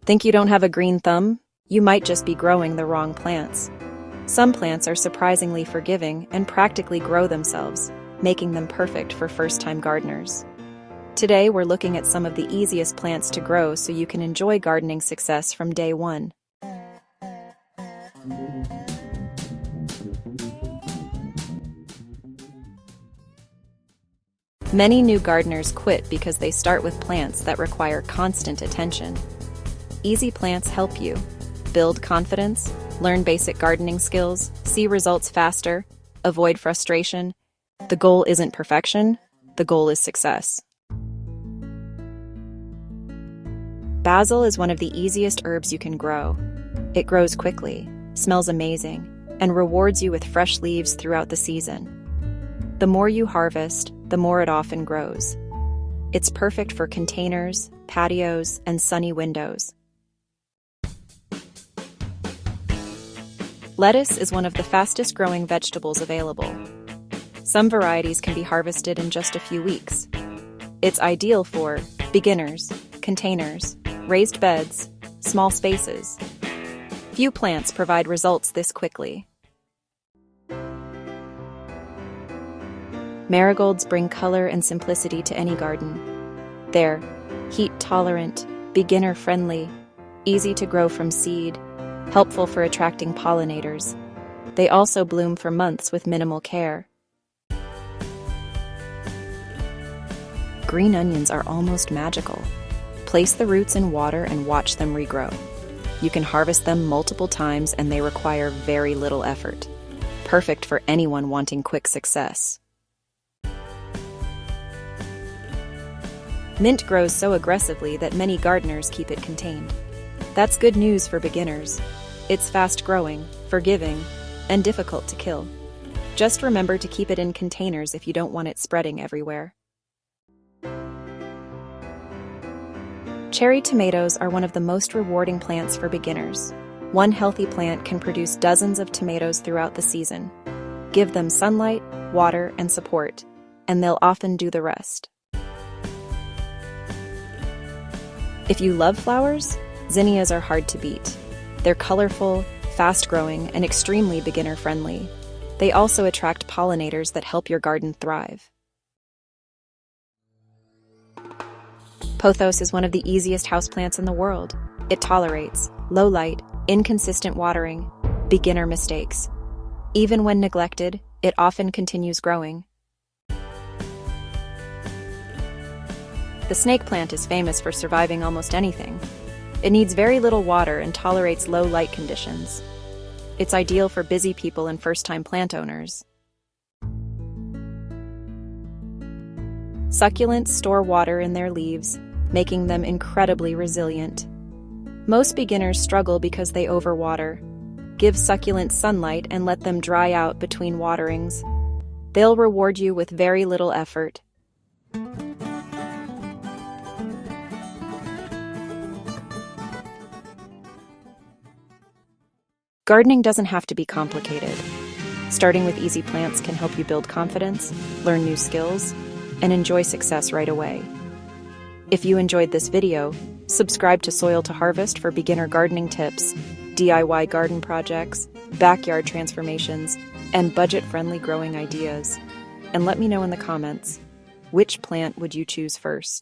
Think you don't have a green thumb? You might just be growing the wrong plants. Some plants are surprisingly forgiving and practically grow themselves, making them perfect for first-time gardeners. Today, we're looking at some of the easiest plants to grow so you can enjoy gardening success from day one. Many new gardeners quit because they start with plants that require constant attention. Easy plants help you build confidence, learn basic gardening skills, see results faster, avoid frustration. The goal isn't perfection, the goal is success. Basil is one of the easiest herbs you can grow. It grows quickly, smells amazing, and rewards you with fresh leaves throughout the season. The more you harvest, the more it often grows. It's perfect for containers, patios, and sunny windows. Lettuce is one of the fastest growing vegetables available. Some varieties can be harvested in just a few weeks. It's ideal for beginners, containers, raised beds, small spaces. Few plants provide results this quickly. Marigolds bring color and simplicity to any garden. They're heat-tolerant, beginner-friendly, easy to grow from seed, helpful for attracting pollinators. They also bloom for months with minimal care. Green onions are almost magical. Place the roots in water and watch them regrow. You can harvest them multiple times and they require very little effort. Perfect for anyone wanting quick success. Mint grows so aggressively that many gardeners keep it contained. That's good news for beginners. It's fast-growing, forgiving, and difficult to kill. Just remember to keep it in containers if you don't want it spreading everywhere. Cherry tomatoes are one of the most rewarding plants for beginners. One healthy plant can produce dozens of tomatoes throughout the season. Give them sunlight, water, and support, and they'll often do the rest. If you love flowers, zinnias are hard to beat. They're colorful, fast-growing, and extremely beginner-friendly. They also attract pollinators that help your garden thrive. Pothos is one of the easiest houseplants in the world. It tolerates low light, inconsistent watering, beginner mistakes. Even when neglected, it often continues growing. The snake plant is famous for surviving almost anything. It needs very little water and tolerates low light conditions. It's ideal for busy people and first-time plant owners. Succulents store water in their leaves, making them incredibly resilient. Most beginners struggle because they overwater. Give succulents sunlight and let them dry out between waterings. They'll reward you with very little effort. Gardening doesn't have to be complicated. Starting with easy plants can help you build confidence, learn new skills, and enjoy success right away. If you enjoyed this video, subscribe to Soil to Harvest for beginner gardening tips, DIY garden projects, backyard transformations, and budget-friendly growing ideas. And let me know in the comments, which plant would you choose first?